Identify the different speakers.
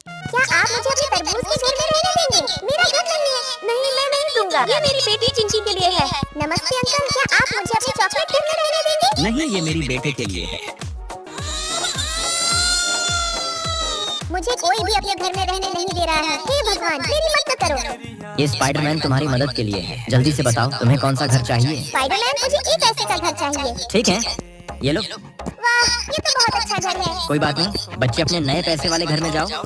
Speaker 1: क्या आप मुझे अपने तरबूज के घर में रहने देंगे? मेरा घर नहीं है। नहीं, मैं नहीं दूंगा। ये मेरी बेटी चिंची के लिए है। नमस्ते अंकल, क्या आप मुझे अपने चॉकलेट घर में रहने देंगे?
Speaker 2: नहीं, ये मेरी बेटे के लिए है।
Speaker 1: मुझे कोई भी अपने घर में रहने नहीं दे रहा है। हे भगवान, मेरी मदद करो।
Speaker 3: ये स्पाइडरमैन तुम्हारी मदद के लिए है। जल्दी से बताओ तुम्हें कौन सा घर चाहिए।
Speaker 1: स्पाइडरमैन, मुझे एक ऐसे का घर चाहिए।
Speaker 3: ठीक है, ये लो।
Speaker 1: वाह, ये तो बहुत अच्छा घर है।
Speaker 3: कोई बात नहीं, बच्चे अपने नए पैसे वाले घर में जाओ।